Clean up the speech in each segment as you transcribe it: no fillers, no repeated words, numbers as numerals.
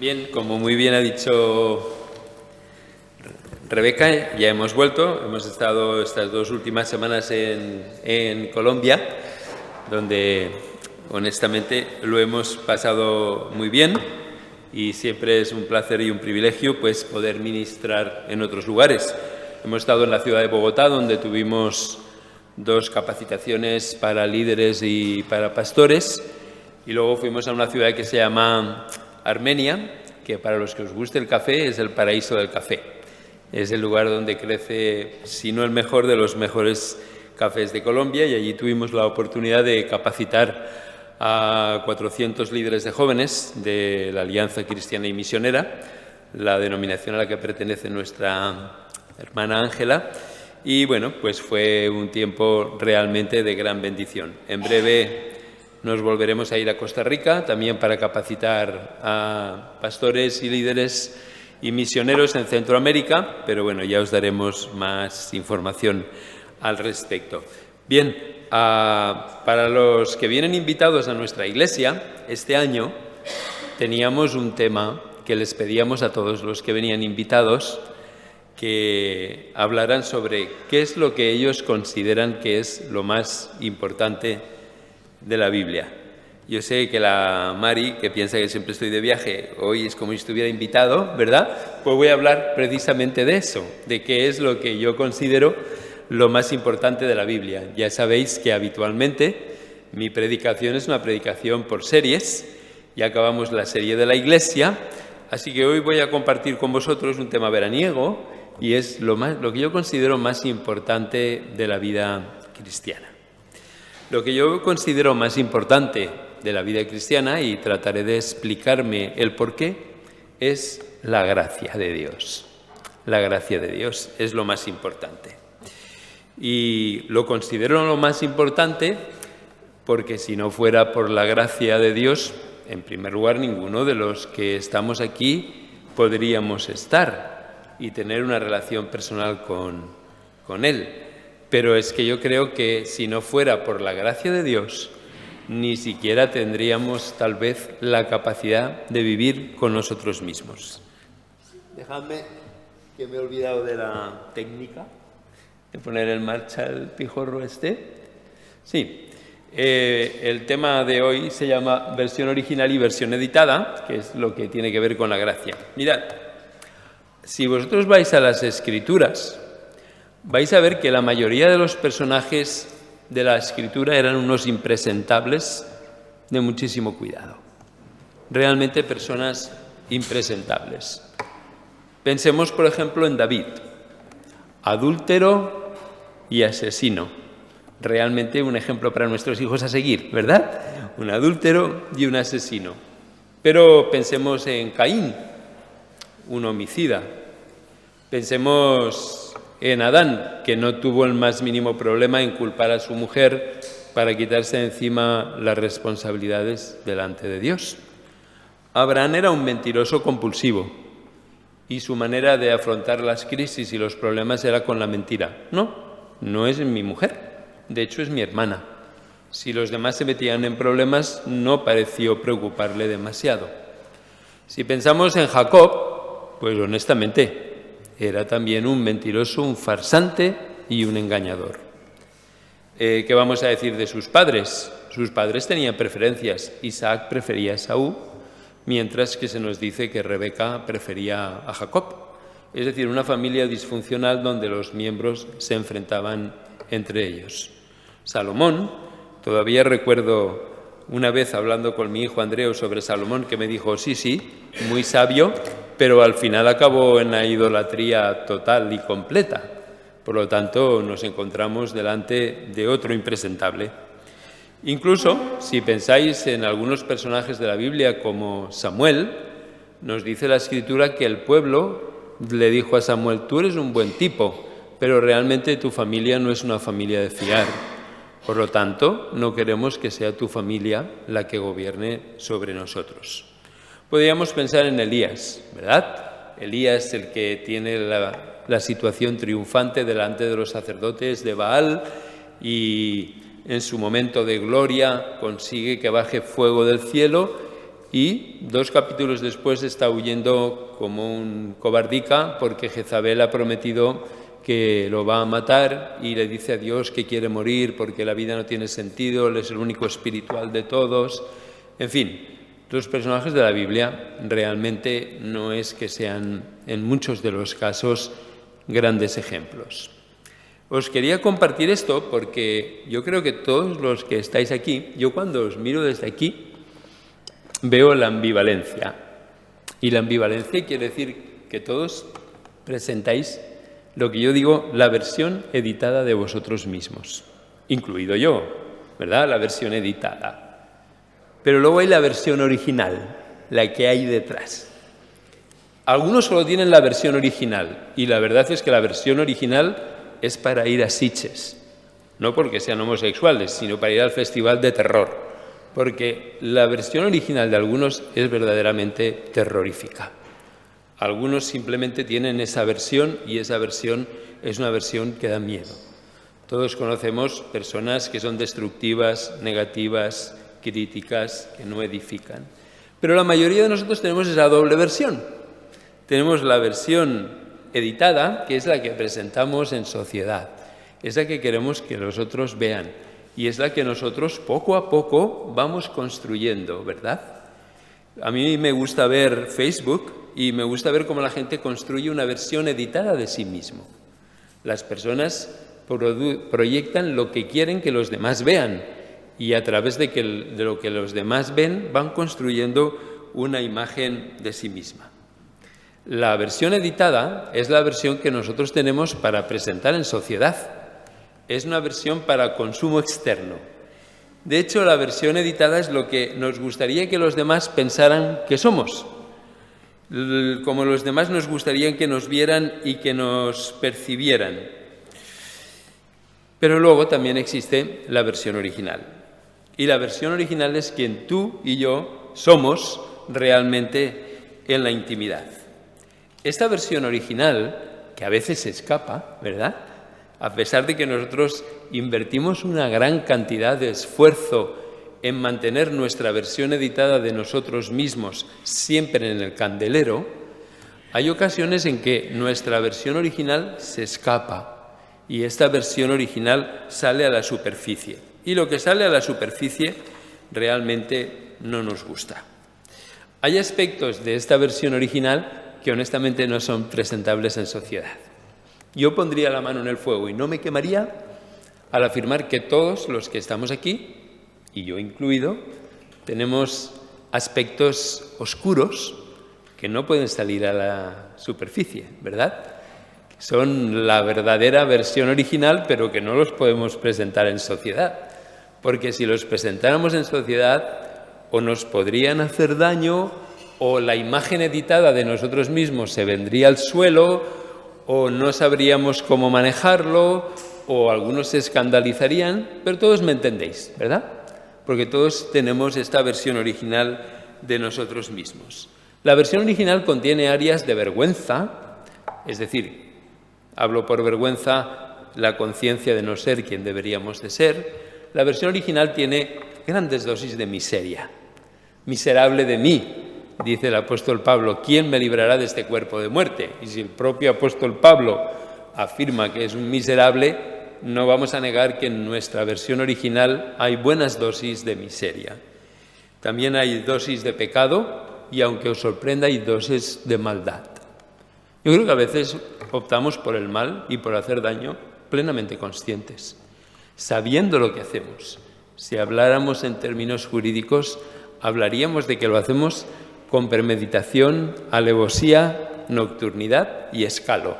Bien, como muy bien ha dicho Rebeca, ya hemos vuelto. Hemos estado estas 2 últimas semanas en Colombia, donde honestamente lo hemos pasado muy bien y siempre es un placer y un privilegio pues poder ministrar en otros lugares. Hemos estado en la ciudad de Bogotá, donde tuvimos 2 capacitaciones para líderes y para pastores, y luego fuimos a una ciudad que se llama Armenia, que para los que os guste el café es el paraíso del café. Es el lugar donde crece, si no el mejor, de los mejores cafés de Colombia, y allí tuvimos la oportunidad de capacitar a 400 líderes de jóvenes de la Alianza Cristiana y Misionera, la denominación a la que pertenece nuestra hermana Ángela, y bueno, pues fue un tiempo realmente de gran bendición. En breve nos volveremos a ir a Costa Rica, también para capacitar a pastores y líderes y misioneros en Centroamérica, pero bueno, ya os daremos más información al respecto. Bien, para los que vienen invitados a nuestra iglesia, este año teníamos un tema que les pedíamos a todos los que venían invitados que hablaran sobre qué es lo que ellos consideran que es lo más importante de la Biblia. Yo sé que la Mari, que piensa que siempre estoy de viaje, hoy es como si estuviera invitado, ¿verdad? Pues voy a hablar precisamente de eso, de qué es lo que yo considero lo más importante de la Biblia. Ya sabéis que habitualmente mi predicación es una predicación por series, ya acabamos la serie de la Iglesia, así que hoy voy a compartir con vosotros un tema veraniego y es lo que yo considero más importante de la vida cristiana. Lo que yo considero más importante de la vida cristiana, y trataré de explicarme el porqué, es la gracia de Dios. La gracia de Dios es lo más importante. Y lo considero lo más importante porque si no fuera por la gracia de Dios, en primer lugar, ninguno de los que estamos aquí podríamos estar y tener una relación personal con Él. Pero es que yo creo que si no fuera por la gracia de Dios, ni siquiera tendríamos tal vez la capacidad de vivir con nosotros mismos. Dejadme, que me he olvidado de la técnica, de poner en marcha el pijorro este. Sí, el tema de hoy se llama versión original y versión editada, que es lo que tiene que ver con la gracia. Mirad, si vosotros vais a las Escrituras, vais a ver que la mayoría de los personajes de la Escritura eran unos impresentables de muchísimo cuidado. Realmente personas impresentables. Pensemos, por ejemplo, en David, adúltero y asesino. Realmente un ejemplo para nuestros hijos a seguir, ¿verdad? Un adúltero y un asesino. Pero pensemos en Caín, un homicida. Pensemos en Adán, que no tuvo el más mínimo problema en culpar a su mujer para quitarse de encima las responsabilidades delante de Dios. Abraham era un mentiroso compulsivo y su manera de afrontar las crisis y los problemas era con la mentira. No es mi mujer, de hecho es mi hermana. Si los demás se metían en problemas, no pareció preocuparle demasiado. Si pensamos en Jacob, pues honestamente era también un mentiroso, un farsante y un engañador. ¿Qué vamos a decir de sus padres? Sus padres tenían preferencias. Isaac prefería a Esaú, mientras que se nos dice que Rebeca prefería a Jacob. Es decir, una familia disfuncional donde los miembros se enfrentaban entre ellos. Salomón, todavía recuerdo una vez hablando con mi hijo Andreu sobre Salomón, que me dijo, sí, muy sabio, pero al final acabó en la idolatría total y completa. Por lo tanto, nos encontramos delante de otro impresentable. Incluso, si pensáis en algunos personajes de la Biblia como Samuel, nos dice la Escritura que el pueblo le dijo a Samuel, tú eres un buen tipo, pero realmente tu familia no es una familia de fiar. Por lo tanto, no queremos que sea tu familia la que gobierne sobre nosotros. Podríamos pensar en Elías, ¿verdad? Elías, el que tiene la situación triunfante delante de los sacerdotes de Baal y en su momento de gloria consigue que baje fuego del cielo y 2 capítulos después está huyendo como un cobardica porque Jezabel ha prometido que lo va a matar y le dice a Dios que quiere morir porque la vida no tiene sentido, él es el único espiritual de todos. En fin, los personajes de la Biblia realmente no es que sean, en muchos de los casos, grandes ejemplos. Os quería compartir esto porque yo creo que todos los que estáis aquí, yo cuando os miro desde aquí, veo la ambivalencia. Y la ambivalencia quiere decir que todos presentáis lo que yo digo, la versión editada de vosotros mismos, incluido yo, ¿verdad? La versión editada. Pero luego hay la versión original, la que hay detrás. Algunos solo tienen la versión original, y la verdad es que la versión original es para ir a Sitges, no porque sean homosexuales, sino para ir al festival de terror, porque la versión original de algunos es verdaderamente terrorífica. Algunos simplemente tienen esa versión y esa versión es una versión que da miedo. Todos conocemos personas que son destructivas, negativas, críticas, que no edifican. Pero la mayoría de nosotros tenemos esa doble versión. Tenemos la versión editada, que es la que presentamos en sociedad, es la que queremos que los otros vean y es la que nosotros poco a poco vamos construyendo, ¿verdad? A mí me gusta ver Facebook y me gusta ver cómo la gente construye una versión editada de sí mismo. Las personas proyectan lo que quieren que los demás vean y a través de lo que los demás ven van construyendo una imagen de sí misma. La versión editada es la versión que nosotros tenemos para presentar en sociedad. Es una versión para consumo externo. De hecho, la versión editada es lo que nos gustaría que los demás pensaran que somos. Como los demás nos gustaría que nos vieran y que nos percibieran. Pero luego también existe la versión original. Y la versión original es quien tú y yo somos realmente en la intimidad. Esta versión original, que a veces se escapa, ¿verdad? A pesar de que nosotros invertimos una gran cantidad de esfuerzo en mantener nuestra versión editada de nosotros mismos siempre en el candelero, hay ocasiones en que nuestra versión original se escapa y esta versión original sale a la superficie. Y lo que sale a la superficie realmente no nos gusta. Hay aspectos de esta versión original que honestamente no son presentables en sociedad. Yo pondría la mano en el fuego y no me quemaría al afirmar que todos los que estamos aquí, y yo incluido, tenemos aspectos oscuros que no pueden salir a la superficie, ¿verdad? Son la verdadera versión original, pero que no los podemos presentar en sociedad. Porque si los presentáramos en sociedad, o nos podrían hacer daño, o la imagen editada de nosotros mismos se vendría al suelo, o no sabríamos cómo manejarlo, o algunos se escandalizarían, pero todos me entendéis, ¿verdad? Porque todos tenemos esta versión original de nosotros mismos. La versión original contiene áreas de vergüenza, es decir, hablo por vergüenza, la conciencia de no ser quien deberíamos de ser. La versión original tiene grandes dosis de miseria. Miserable de mí, dice el apóstol Pablo, ¿quién me librará de este cuerpo de muerte? Y si el propio apóstol Pablo afirma que es un miserable, no vamos a negar que en nuestra versión original hay buenas dosis de miseria. También hay dosis de pecado y, aunque os sorprenda, hay dosis de maldad. Yo creo que a veces optamos por el mal y por hacer daño plenamente conscientes, sabiendo lo que hacemos. Si habláramos en términos jurídicos, hablaríamos de que lo hacemos con premeditación, alevosía, nocturnidad y escalo,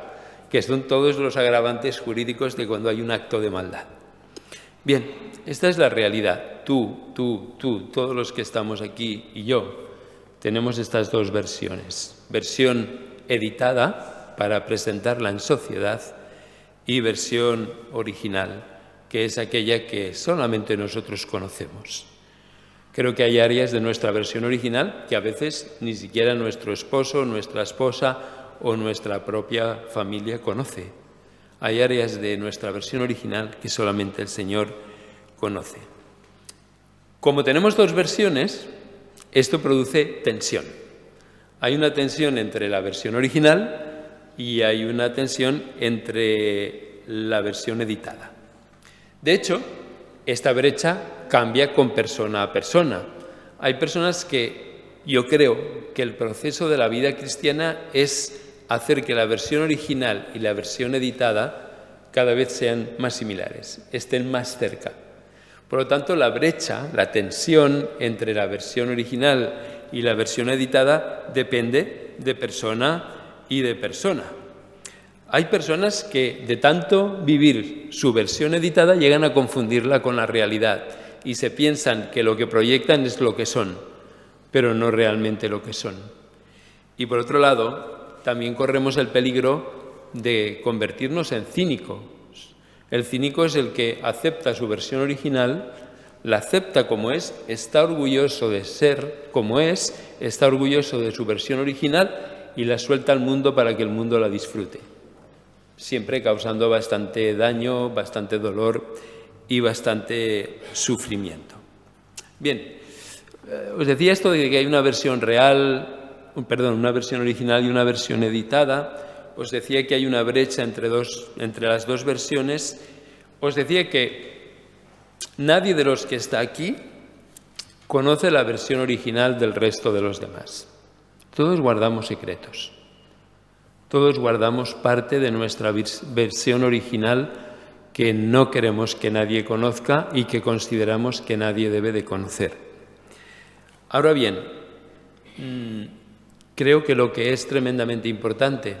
que son todos los agravantes jurídicos de cuando hay un acto de maldad. Bien, esta es la realidad. Tú, todos los que estamos aquí y yo, tenemos estas dos versiones. Versión editada para presentarla en sociedad y versión original, que es aquella que solamente nosotros conocemos. Creo que hay áreas de nuestra versión original que a veces ni siquiera nuestro esposo, nuestra esposa o nuestra propia familia conoce. Hay áreas de nuestra versión original que solamente el Señor conoce. Como tenemos dos versiones, esto produce tensión. Hay una tensión entre la versión original y hay una tensión entre la versión editada. De hecho, esta brecha cambia con persona a persona. Hay personas que yo creo que el proceso de la vida cristiana es hacer que la versión original y la versión editada cada vez sean más similares, estén más cerca. Por lo tanto, la brecha, la tensión entre la versión original y la versión editada depende de persona y de persona. Hay personas que de tanto vivir su versión editada llegan a confundirla con la realidad y se piensan que lo que proyectan es lo que son, pero no realmente lo que son. Y por otro lado, también corremos el peligro de convertirnos en cínicos. El cínico es el que acepta su versión original, la acepta como es, está orgulloso de ser como es, está orgulloso de su versión original y la suelta al mundo para que el mundo la disfrute, siempre causando bastante daño, bastante dolor y bastante sufrimiento. Bien, os decía esto de que hay una versión una versión original y una versión editada. Os decía que hay una brecha entre las dos versiones. Os decía que nadie de los que está aquí conoce la versión original del resto de los demás. Todos guardamos secretos. Todos guardamos parte de nuestra versión original que no queremos que nadie conozca y que consideramos que nadie debe de conocer. Ahora bien, creo que lo que es tremendamente importante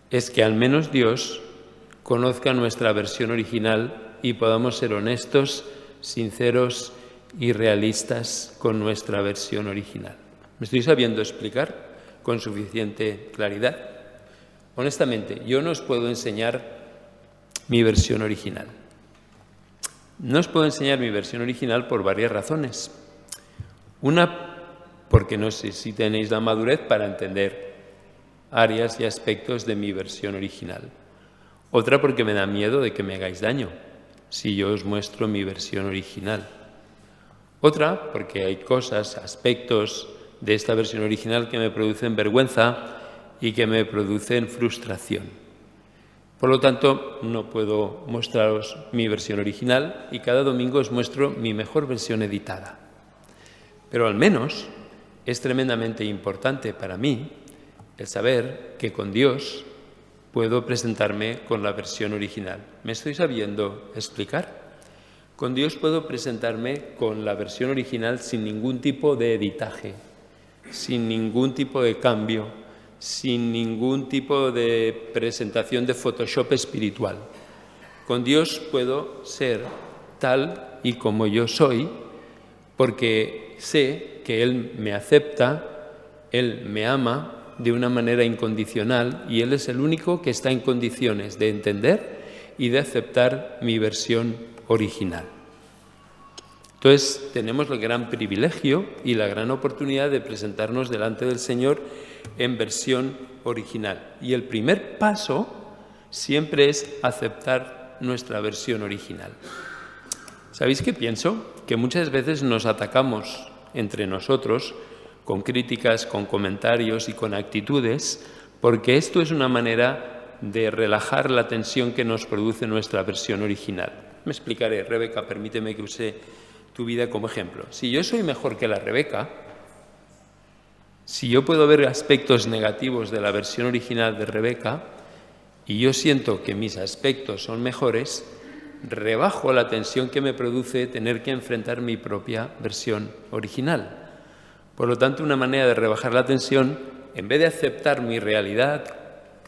es que al menos Dios conozca nuestra versión original y podamos ser honestos, sinceros y realistas con nuestra versión original. ¿Me estoy sabiendo explicar con suficiente claridad? Honestamente, yo no os puedo enseñar mi versión original. No os puedo enseñar mi versión original por varias razones. Una, porque no sé si tenéis la madurez para entender áreas y aspectos de mi versión original. Otra, porque me da miedo de que me hagáis daño si yo os muestro mi versión original. Otra, porque hay cosas, aspectos de esta versión original que me producen vergüenza y que me producen frustración. Por lo tanto, no puedo mostraros mi versión original y cada domingo os muestro mi mejor versión editada. Pero al menos es tremendamente importante para mí el saber que con Dios puedo presentarme con la versión original. ¿Me estoy sabiendo explicar? Con Dios puedo presentarme con la versión original sin ningún tipo de editaje, sin ningún tipo de cambio, sin ningún tipo de presentación de Photoshop espiritual. Con Dios puedo ser tal y como yo soy, porque sé que Él me acepta, Él me ama de una manera incondicional y Él es el único que está en condiciones de entender y de aceptar mi versión original. Entonces, tenemos el gran privilegio y la gran oportunidad de presentarnos delante del Señor en versión original. Y el primer paso siempre es aceptar nuestra versión original. ¿Sabéis qué pienso? Que muchas veces nos atacamos entre nosotros con críticas, con comentarios y con actitudes, porque esto es una manera de relajar la tensión que nos produce nuestra versión original. Me explicaré. Rebeca, permíteme que use tu vida como ejemplo. Si yo soy mejor que la Rebeca, si yo puedo ver aspectos negativos de la versión original de Rebeca y yo siento que mis aspectos son mejores, rebajo la tensión que me produce tener que enfrentar mi propia versión original. Por lo tanto, una manera de rebajar la tensión, en vez de aceptar mi realidad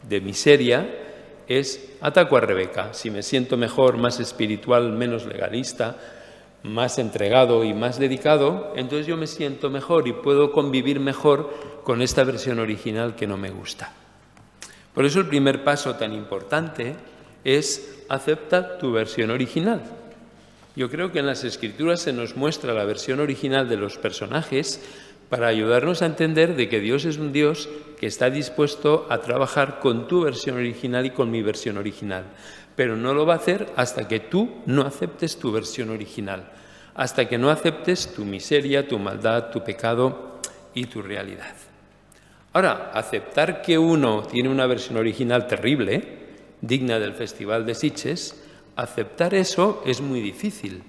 de miseria, es ataco a Rebeca. Si me siento mejor, más espiritual, menos legalista, más entregado y más dedicado, entonces yo me siento mejor y puedo convivir mejor con esta versión original que no me gusta. Por eso el primer paso tan importante es acepta tu versión original. Yo creo que en las Escrituras se nos muestra la versión original de los personajes para ayudarnos a entender de que Dios es un Dios que está dispuesto a trabajar con tu versión original y con mi versión original. Pero no lo va a hacer hasta que tú no aceptes tu versión original, hasta que no aceptes tu miseria, tu maldad, tu pecado y tu realidad. Ahora, aceptar que uno tiene una versión original terrible, digna del Festival de Sitges, aceptar eso es muy difícil.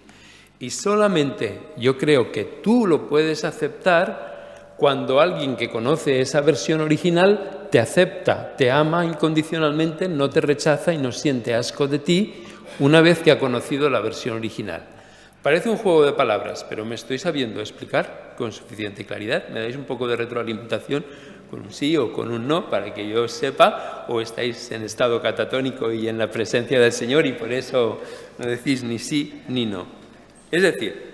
Y solamente yo creo que tú lo puedes aceptar cuando alguien que conoce esa versión original te acepta, te ama incondicionalmente, no te rechaza y no siente asco de ti una vez que ha conocido la versión original. Parece un juego de palabras, pero me estoy sabiendo explicar con suficiente claridad. ¿Me dais un poco de retroalimentación con un sí o con un no para que yo sepa? ¿O estáis en estado catatónico y en la presencia del Señor y por eso no decís ni sí ni no? Es decir,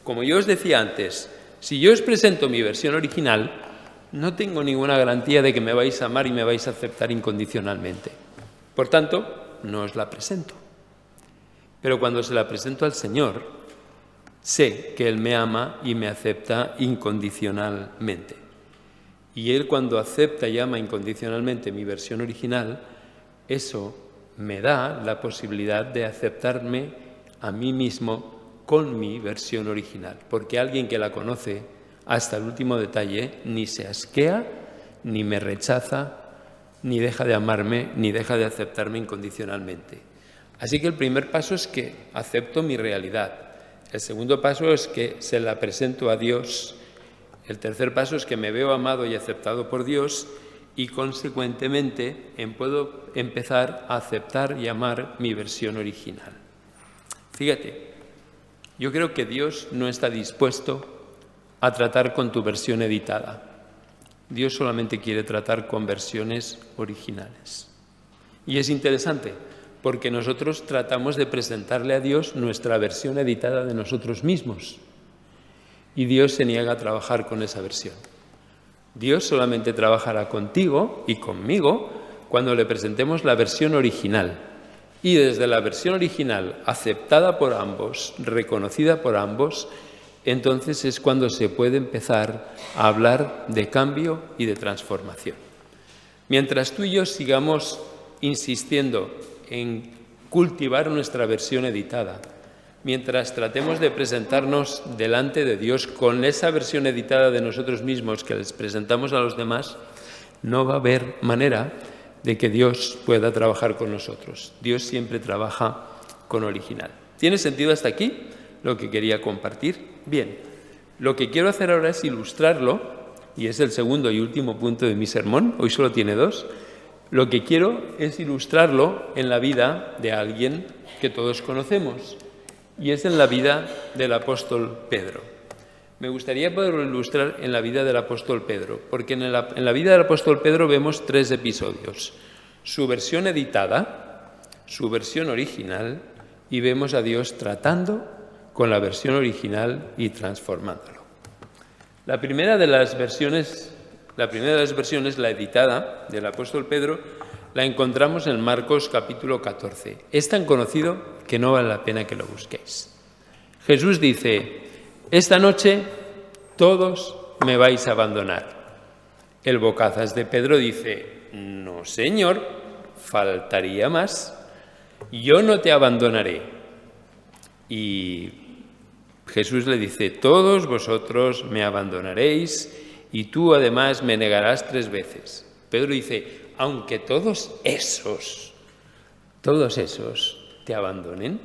como yo os decía antes, si yo os presento mi versión original, no tengo ninguna garantía de que me vais a amar y me vais a aceptar incondicionalmente. Por tanto, no os la presento. Pero cuando se la presento al Señor, sé que Él me ama y me acepta incondicionalmente. Y Él, cuando acepta y ama incondicionalmente mi versión original, eso me da la posibilidad de aceptarme a mí mismo con mi versión original. Porque alguien que la conoce hasta el último detalle ni se asquea, ni me rechaza, ni deja de amarme, ni deja de aceptarme incondicionalmente. Así que el primer paso es que acepto mi realidad. El segundo paso es que se la presento a Dios. El tercer paso es que me veo amado y aceptado por Dios y, consecuentemente, puedo empezar a aceptar y amar mi versión original. Fíjate, yo creo que Dios no está dispuesto a tratar con tu versión editada. Dios solamente quiere tratar con versiones originales. Y es interesante, porque nosotros tratamos de presentarle a Dios nuestra versión editada de nosotros mismos. Y Dios se niega a trabajar con esa versión. Dios solamente trabajará contigo y conmigo cuando le presentemos la versión original. Y desde la versión original, aceptada por ambos, reconocida por ambos, entonces es cuando se puede empezar a hablar de cambio y de transformación. Mientras tú y yo sigamos insistiendo en cultivar nuestra versión editada, mientras tratemos de presentarnos delante de Dios con esa versión editada de nosotros mismos que les presentamos a los demás, no va a haber manera de que Dios pueda trabajar con nosotros. Dios siempre trabaja con original. ¿Tiene sentido hasta aquí lo que quería compartir? Bien, lo que quiero hacer ahora es ilustrarlo, y es el segundo y último punto de mi sermón, hoy solo tiene 2, lo que quiero es ilustrarlo en la vida de alguien que todos conocemos, y es en la vida del apóstol Pedro. Me gustaría poderlo ilustrar en la vida del apóstol Pedro, porque en la vida del apóstol Pedro vemos 3 episodios: su versión editada, su versión original, y vemos a Dios tratando con la versión original y transformándolo. La primera de las versiones, la editada del apóstol Pedro, la encontramos en Marcos capítulo 14. Es tan conocido que no vale la pena que lo busquéis. Jesús dice: esta noche todos me vais a abandonar. El bocazas de Pedro dice: no, Señor, faltaría más. Yo no te abandonaré. Y Jesús le dice: todos vosotros me abandonaréis y tú además me negarás 3 veces. Pedro dice: aunque todos esos te abandonen,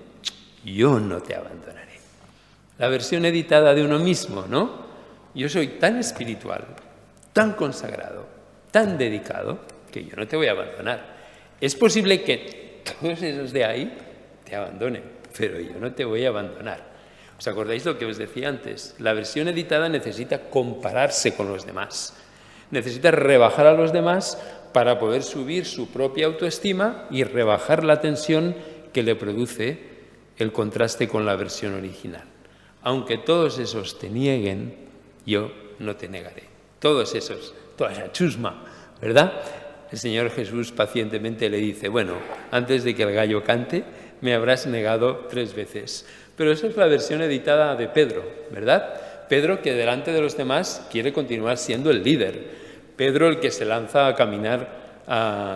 yo no te abandonaré. La versión editada de uno mismo, ¿no? Yo soy tan espiritual, tan consagrado, tan dedicado, que yo no te voy a abandonar. Es posible que todos esos de ahí te abandonen, pero yo no te voy a abandonar. ¿Os acordáis lo que os decía antes? La versión editada necesita compararse con los demás. Necesita rebajar a los demás para poder subir su propia autoestima y rebajar la tensión que le produce el contraste con la versión original. Aunque todos esos te nieguen, yo no te negaré. Todos esos, toda esa chusma, ¿verdad? El Señor Jesús pacientemente le dice: bueno, antes de que el gallo cante, me habrás negado 3 veces. Pero esa es la versión editada de Pedro, ¿verdad? Pedro, que delante de los demás quiere continuar siendo el líder. Pedro, el que se lanza a caminar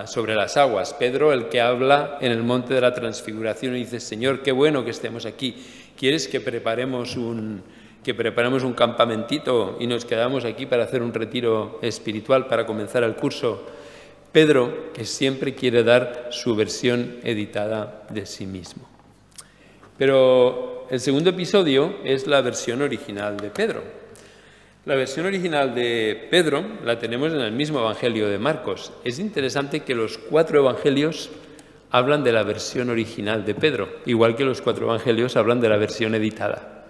sobre las aguas. Pedro, el que habla en el monte de la transfiguración y dice: Señor, qué bueno que estemos aquí. ¿Quieres que preparemos un campamentito y nos quedamos aquí para hacer un retiro espiritual para comenzar el curso? Pedro, que siempre quiere dar su versión editada de sí mismo. Pero el segundo episodio es la versión original de Pedro. La versión original de Pedro la tenemos en el mismo Evangelio de Marcos. Es interesante que los 4 evangelios hablan de la versión original de Pedro, igual que los 4 evangelios hablan de la versión editada.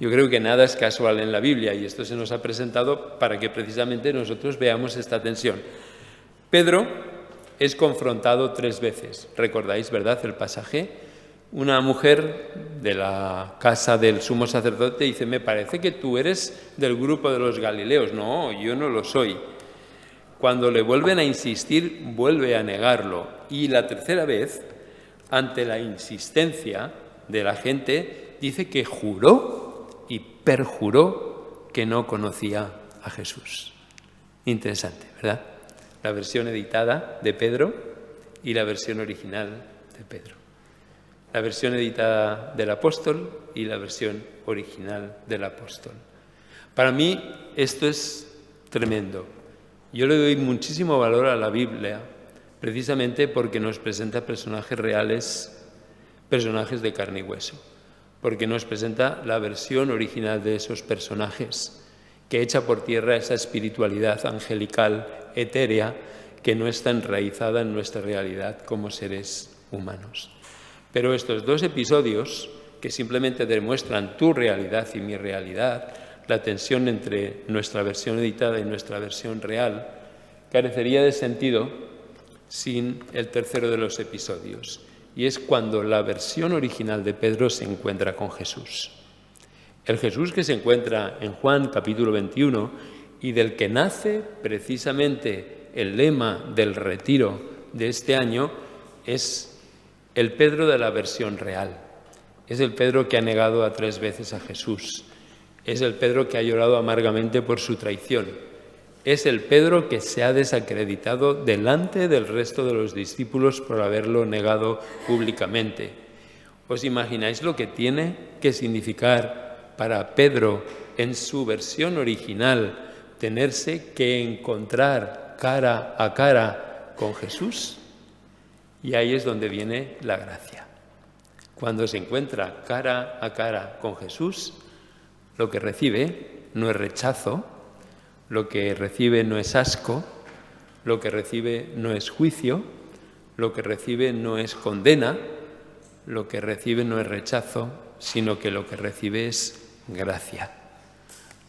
Yo creo que nada es casual en la Biblia y esto se nos ha presentado para que precisamente nosotros veamos esta tensión. Pedro es confrontado 3 veces. ¿Recordáis, verdad, el pasaje? Una mujer de la casa del sumo sacerdote dice: me parece que tú eres del grupo de los Galileos. No, yo no lo soy. Cuando le vuelven a insistir, vuelve a negarlo. Y la tercera vez, ante la insistencia de la gente, dice que juró y perjuró que no conocía a Jesús. Interesante, ¿verdad? La versión editada de Pedro y la versión original de Pedro. La versión editada del apóstol y la versión original del apóstol. Para mí esto es tremendo. Yo le doy muchísimo valor a la Biblia, precisamente porque nos presenta personajes reales, personajes de carne y hueso, porque nos presenta la versión original de esos personajes, que echa por tierra esa espiritualidad angelical, etérea, que no está enraizada en nuestra realidad como seres humanos. Pero estos 2 episodios, que simplemente demuestran tu realidad y mi realidad, la tensión entre nuestra versión editada y nuestra versión real, carecería de sentido sin el tercero de los episodios, y es cuando la versión original de Pedro se encuentra con Jesús. El Jesús que se encuentra en Juan capítulo 21 y del que nace precisamente el lema del retiro de este año es el Pedro de la versión real. Es el Pedro que ha negado a 3 veces a Jesús. Es el Pedro que ha llorado amargamente por su traición. Es el Pedro que se ha desacreditado delante del resto de los discípulos por haberlo negado públicamente. ¿Os imagináis lo que tiene que significar para Pedro, en su versión original, tenerse que encontrar cara a cara con Jesús? Y ahí es donde viene la gracia. Cuando se encuentra cara a cara con Jesús, lo que recibe no es rechazo, lo que recibe no es asco, lo que recibe no es juicio, lo que recibe no es condena, lo que recibe no es rechazo, sino que lo que recibe es gracia.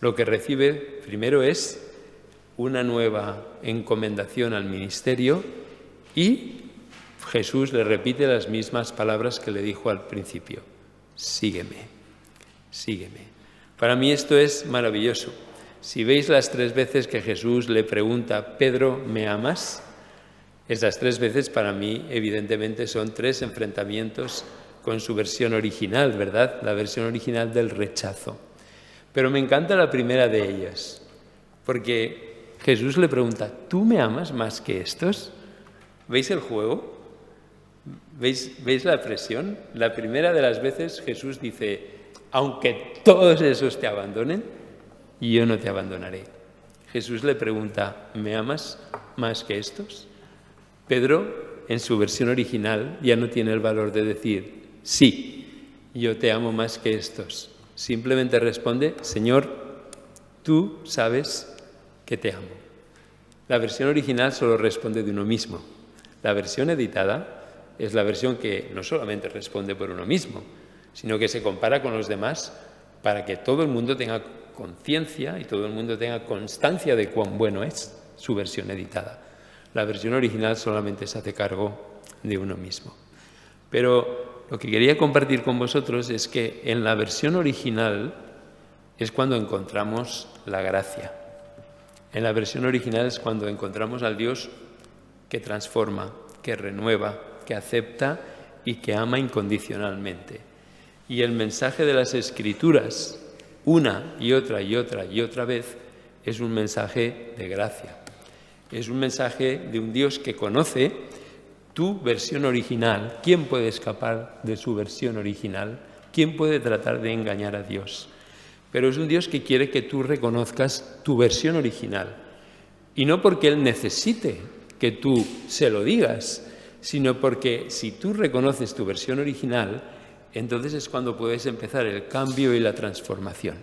Lo que recibe primero es una nueva encomendación al ministerio y Jesús le repite las mismas palabras que le dijo al principio: sígueme, sígueme. Para mí esto es maravilloso. Si veis las 3 veces que Jesús le pregunta: Pedro, ¿me amas? Esas 3 veces para mí evidentemente son 3 enfrentamientos con su versión original, ¿verdad? La versión original del rechazo. Pero me encanta la primera de ellas, porque Jesús le pregunta: ¿tú me amas más que estos? ¿Veis el juego? ¿Veis la presión? La primera de las veces Jesús dice: aunque todos esos te abandonen, yo no te abandonaré. Jesús le pregunta: ¿me amas más que estos? Pedro, en su versión original, ya no tiene el valor de decir: sí, yo te amo más que estos. Simplemente responde: Señor, tú sabes que te amo. La versión original solo responde de uno mismo. La versión editada es la versión que no solamente responde por uno mismo, sino que se compara con los demás para que todo el mundo tenga conciencia y todo el mundo tenga constancia de cuán bueno es su versión editada. La versión original solamente se hace cargo de uno mismo. Pero lo que quería compartir con vosotros es que en la versión original es cuando encontramos la gracia. En la versión original es cuando encontramos al Dios que transforma, que renueva, que acepta y que ama incondicionalmente. Y el mensaje de las Escrituras, una y otra y otra y otra vez, es un mensaje de gracia. Es un mensaje de un Dios que conoce tu versión original. ¿Quién puede escapar de su versión original? ¿Quién puede tratar de engañar a Dios? Pero es un Dios que quiere que tú reconozcas tu versión original. Y no porque Él necesite que tú se lo digas, sino porque si tú reconoces tu versión original, entonces es cuando puedes empezar el cambio y la transformación.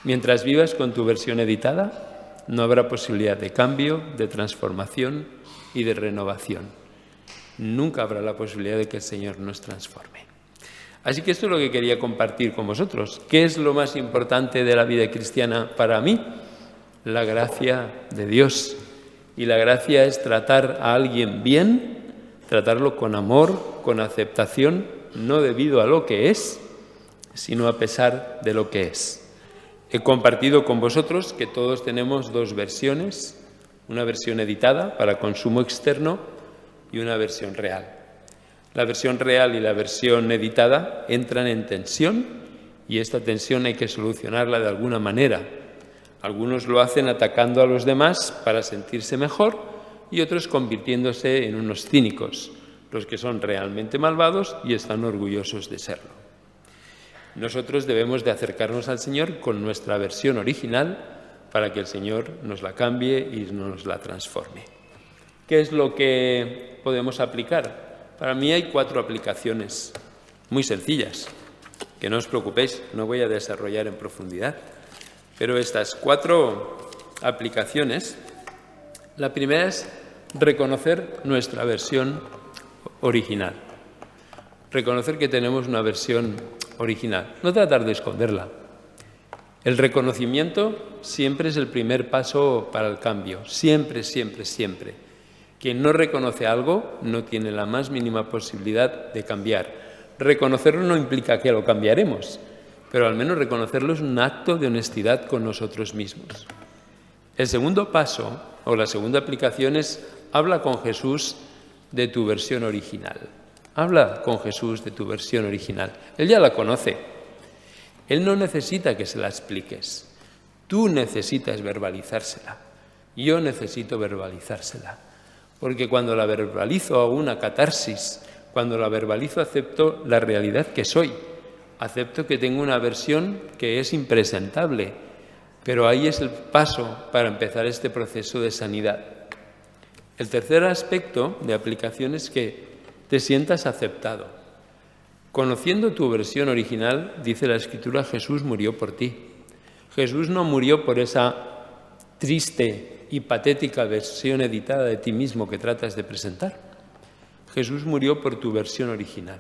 Mientras vivas con tu versión editada, no habrá posibilidad de cambio, de transformación y de renovación. Nunca habrá la posibilidad de que el Señor nos transforme. Así que esto es lo que quería compartir con vosotros. ¿Qué es lo más importante de la vida cristiana para mí? La gracia de Dios. Y la gracia es tratar a alguien bien, tratarlo con amor, con aceptación, no debido a lo que es, sino a pesar de lo que es. He compartido con vosotros que todos tenemos dos versiones, una versión editada para consumo externo y una versión real. La versión real y la versión editada entran en tensión y esta tensión hay que solucionarla de alguna manera. Algunos lo hacen atacando a los demás para sentirse mejor y otros convirtiéndose en unos cínicos, los que son realmente malvados y están orgullosos de serlo. Nosotros debemos de acercarnos al Señor con nuestra versión original para que el Señor nos la cambie y nos la transforme. ¿Qué es lo que podemos aplicar? Para mí hay 4 aplicaciones muy sencillas, que no os preocupéis, no voy a desarrollar en profundidad, pero estas 4 aplicaciones, la primera es reconocer nuestra versión original, reconocer que tenemos una versión original, no tratar de esconderla. El reconocimiento siempre es el primer paso para el cambio, siempre, siempre, siempre. Quien no reconoce algo no tiene la más mínima posibilidad de cambiar. Reconocerlo no implica que lo cambiaremos, pero al menos reconocerlo es un acto de honestidad con nosotros mismos. El segundo paso, o la segunda aplicación es, habla con Jesús de tu versión original. Habla con Jesús de tu versión original. Él ya la conoce. Él no necesita que se la expliques. Tú necesitas verbalizársela. Yo necesito verbalizársela. Porque cuando la verbalizo hago una catarsis. Cuando la verbalizo acepto la realidad que soy. Acepto que tengo una versión que es impresentable. Pero ahí es el paso para empezar este proceso de sanidad. El tercer aspecto de aplicación es que te sientas aceptado. Conociendo tu versión original, dice la Escritura, Jesús murió por ti. Jesús no murió por esa triste y patética versión editada de ti mismo que tratas de presentar. Jesús murió por tu versión original.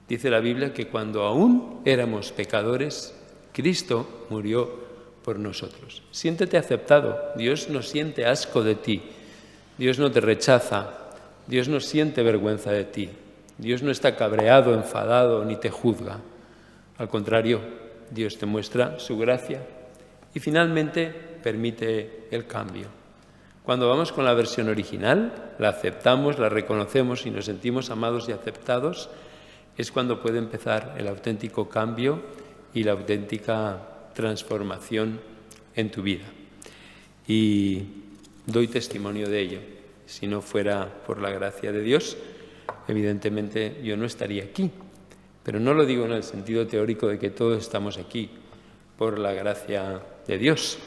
Dice la Biblia que cuando aún éramos pecadores, Cristo murió por nosotros. Siéntete aceptado. Dios no siente asco de ti. Dios no te rechaza. Dios no siente vergüenza de ti. Dios no está cabreado, enfadado, ni te juzga. Al contrario, Dios te muestra su gracia y finalmente permite el cambio. Cuando vamos con la versión original, la aceptamos, la reconocemos y nos sentimos amados y aceptados, es cuando puede empezar el auténtico cambio y la auténtica transformación en tu vida. Y doy testimonio de ello. Si no fuera por la gracia de Dios, evidentemente yo no estaría aquí. Pero no lo digo en el sentido teórico de que todos estamos aquí por la gracia de Dios.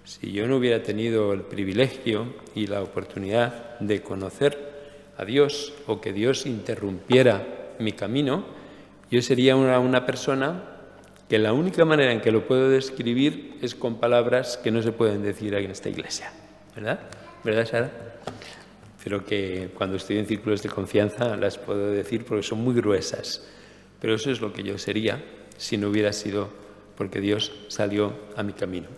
Si yo no hubiera tenido el privilegio y la oportunidad de conocer a Dios o que Dios interrumpiera mi camino, yo sería una persona que la única manera en que lo puedo describir es con palabras que no se pueden decir en esta iglesia. ¿Verdad? ¿Verdad, Sara? Pero que cuando estoy en círculos de confianza las puedo decir porque son muy gruesas. Pero eso es lo que yo sería si no hubiera sido porque Dios salió a mi camino.